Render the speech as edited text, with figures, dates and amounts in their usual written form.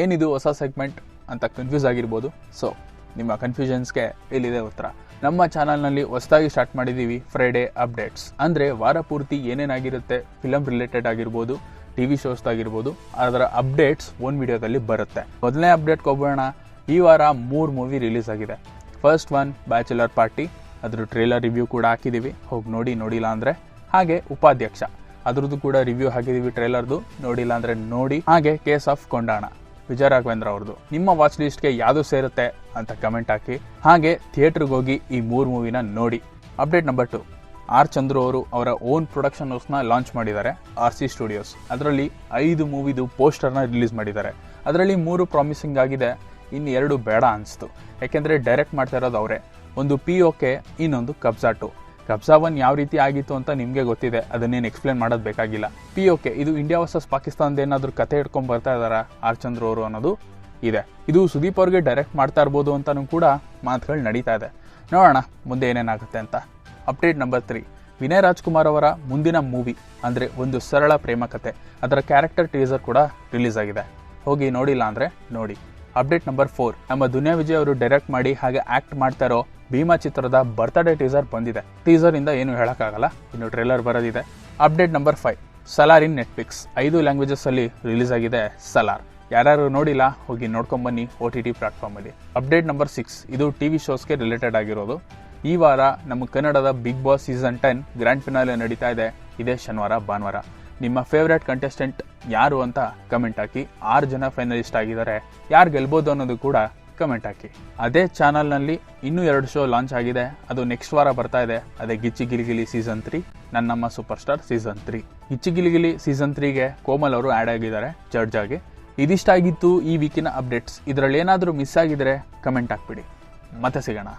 ಏನಿದು ಹೊಸ ಸೆಗ್ಮೆಂಟ್ ಅಂತ ಕನ್ಫ್ಯೂಸ್ ಆಗಿರ್ಬೋದು. ಸೊ ನಿಮ್ಮ ಕನ್ಫ್ಯೂಷನ್ಸ್ಗೆ ಇಲ್ಲಿದೆ ಉತ್ತರ. ನಮ್ಮ ಚಾನಲ್ನಲ್ಲಿ ಹೊಸದಾಗಿ ಸ್ಟಾರ್ಟ್ ಮಾಡಿದ್ದೀವಿ ಫ್ರೈಡೇ ಅಪ್ಡೇಟ್ಸ್. ಅಂದರೆ ವಾರ ಪೂರ್ತಿ ಏನೇನಾಗಿರುತ್ತೆ, ಫಿಲಮ್ ರಿಲೇಟೆಡ್ ಆಗಿರ್ಬೋದು, TV ಶೋಸ್ದಾಗಿರ್ಬೋದು, ಅದರ ಅಪ್ಡೇಟ್ಸ್ ಒಂದು ವಿಡಿಯೋದಲ್ಲಿ ಬರುತ್ತೆ. ಮೊದಲನೇ ಅಪ್ಡೇಟ್ಗೆ ಹೋಗೋಣ. ಈ ವಾರ 3 ಮೂವಿ ರಿಲೀಸ್ ಆಗಿದೆ. ಫಸ್ಟ್ ಒನ್ ಬ್ಯಾಚುಲರ್ ಪಾರ್ಟಿ, ಅದ್ರ ಟ್ರೇಲರ್ ರಿವ್ಯೂ ಕೂಡ ಹಾಕಿದ್ದೀವಿ, ಹೋಗಿ ನೋಡಿಲ್ಲ ಅಂದರೆ. ಹಾಗೆ ಉಪಾಧ್ಯಕ್ಷ, ಅದ್ರದ್ದು ಕೂಡ ರಿವ್ಯೂ ಹಾಕಿದ್ದೀವಿ ಟ್ರೇಲರ್ದು, ನೋಡಿಲ್ಲ ಅಂದರೆ ನೋಡಿ. ಹಾಗೆ ಕೇಸ್ ಆಫ್ ಕೊಂಡಾಣ, ವಿಜಯ ರಾಘವೇಂದ್ರ ಅವ್ರದ್ದು. ನಿಮ್ಮ ವಾಚ್ ಲಿಸ್ಟ್ಗೆ ಯಾವುದು ಸೇರುತ್ತೆ ಅಂತ ಕಮೆಂಟ್ ಹಾಕಿ. ಹಾಗೆ ಥಿಯೇಟ್ರಿಗೆ ಹೋಗಿ ಈ 3 ಮೂವಿನ ನೋಡಿ. ಅಪ್ಡೇಟ್ ನಂಬರ್ 2, ಆರ್ ಚಂದ್ರು ಅವರು ಅವರ ಓನ್ ಪ್ರೊಡಕ್ಷನ್ ಹೌಸ್ನ ಲಾಂಚ್ ಮಾಡಿದ್ದಾರೆ, RC ಸ್ಟುಡಿಯೋಸ್. ಅದರಲ್ಲಿ 5 ಮೂವಿದು ಪೋಸ್ಟರ್ನ ರಿಲೀಸ್ ಮಾಡಿದ್ದಾರೆ. ಅದರಲ್ಲಿ 3 ಪ್ರಾಮಿಸಿಂಗ್ ಆಗಿದೆ, ಇನ್ನು 2 ಬೇಡ ಅನಿಸ್ತು. ಯಾಕೆಂದರೆ ಡೈರೆಕ್ಟ್ ಮಾಡ್ತಾ ಇರೋದು ಅವರೇ. ಒಂದು POK, ಇನ್ನೊಂದು ಕಬ್ಜಾ 2. ಕಬ್ಜಾ 1 ಯಾವ ರೀತಿ ಆಗಿತ್ತು ಅಂತ ನಿಮಗೆ ಗೊತ್ತಿದೆ, ಅದನ್ನೇನು ಎಕ್ಸ್ಪ್ಲೇನ್ ಮಾಡೋದು ಬೇಕಾಗಿಲ್ಲ. POK ಇದು ಇಂಡಿಯಾ ವರ್ಸಸ್ ಪಾಕಿಸ್ತಾನದ ಏನಾದರೂ ಕತೆ ಹಿಡ್ಕೊಂಡು ಬರ್ತಾ ಇದ್ದಾರಾ ಆರ್ ಚಂದ್ರು ಅವರು ಅನ್ನೋದು ಇದೆ. ಇದು ಸುದೀಪ್ ಅವ್ರಿಗೆ ಡೈರೆಕ್ಟ್ ಮಾಡ್ತಾ ಇರ್ಬೋದು ಅಂತಲೂ ಕೂಡ ಮಾತುಗಳು ನಡೀತಾ ಇದೆ. ನೋಡೋಣ ಮುಂದೆ ಏನೇನಾಗುತ್ತೆ ಅಂತ. ಅಪ್ಡೇಟ್ ನಂಬರ್ 3, ವಿನಯ್ ರಾಜ್ಕುಮಾರ್ ಅವರ ಮುಂದಿನ ಮೂವಿ ಅಂದರೆ ಒಂದು ಸರಳ ಪ್ರೇಮ ಕತೆ, ಅದರ ಕ್ಯಾರೆಕ್ಟರ್ ಟೀಸರ್ ಕೂಡ ರಿಲೀಸ್ ಆಗಿದೆ, ಹೋಗಿ ನೋಡಿಲ್ಲ ಅಂದರೆ ನೋಡಿ. ಅಪ್ಡೇಟ್ ನಂಬರ್ 4, ನಮ್ಮ ದುನಿಯಾ ವಿಜಯ್ ಅವರು ಡೈರೆಕ್ಟ್ ಮಾಡಿ ಹಾಗೆ ಆ್ಯಕ್ಟ್ ಮಾಡ್ತಾ ಇರೋ ಭೀಮಾ ಚಿತ್ರದ ಬರ್ತ್ಡೇ ಟೀಸರ್ ಬಂದಿದೆ. ಟೀಸರಿಂದ ಏನು ಹೇಳೋಕ್ಕಾಗಲ್ಲ, ಇನ್ನು ಟ್ರೇಲರ್ ಬರೋದಿದೆ. ಅಪ್ಡೇಟ್ ನಂಬರ್ 5, ಸಲಾರ್ ಇನ್ ನೆಟ್ಫ್ಲಿಕ್ಸ್. 5 ಲ್ಯಾಂಗ್ವೇಜಸ್ಸಲ್ಲಿ ರಿಲೀಸ್ ಆಗಿದೆ ಸಲಾರ್. ಯಾರ್ಯಾರು ನೋಡಿಲ್ಲ ಹೋಗಿ ನೋಡ್ಕೊಂಬನ್ನಿ OTT ಪ್ಲಾಟ್ಫಾರ್ಮಲ್ಲಿ. ಅಪ್ಡೇಟ್ ನಂಬರ್ 6, ಇದು TV ಶೋಸ್ಗೆ ರಿಲೇಟೆಡ್ ಆಗಿರೋದು. ಈ ವಾರ ನಮ್ಮ ಕನ್ನಡದ Bigg Boss season 10 grand finale ನಡೀತಾ ಇದೆ, ಇದೇ ಶನಿವಾರ ಭಾನುವಾರ. ನಿಮ್ಮ ಫೇವ್ರೇಟ್ ಕಂಟೆಸ್ಟೆಂಟ್ ಯಾರು ಅಂತ ಕಮೆಂಟ್ ಹಾಕಿ. 6 ಜನ ಫೈನಲಿಸ್ಟ್ ಆಗಿದ್ದಾರೆ, ಯಾರು ಗೆಲ್ಬೋದು ಅನ್ನೋದು ಕೂಡ ಕಮೆಂಟ್ ಹಾಕಿ. ಅದೇ ಚಾನಲ್ನಲ್ಲಿ ಇನ್ನೂ 2 ಶೋ ಲಾಂಚ್ ಆಗಿದೆ, ಅದು ನೆಕ್ಸ್ಟ್ ವಾರ ಬರ್ತಾ ಇದೆ. ಅದೇ ಗಿಚ್ಚಿ ಗಿಲಿಗಿಲಿ ಸೀಸನ್ 3, ನನ್ನಮ್ಮ ಸೂಪರ್ ಸ್ಟಾರ್ ಸೀಸನ್ 3. ಗಿಚ್ಚಿ ಗಿಲಿಗಿಲಿ ಸೀಸನ್ 3ಗೆ ಕೋಮಲ್ ಅವರು ಆ್ಯಡ್ ಆಗಿದ್ದಾರೆ ಜಡ್ಜ್ ಆಗಿ. ಇದಿಷ್ಟಾಗಿತ್ತು ಈ ವೀಕಿನ ಅಪ್ಡೇಟ್ಸ್. ಇದರಲ್ಲಿ ಏನಾದರೂ ಮಿಸ್ ಆಗಿದ್ರೆ ಕಮೆಂಟ್ ಹಾಕ್ಬಿಡಿ. ಮತ್ತೆ ಸಿಗೋಣ.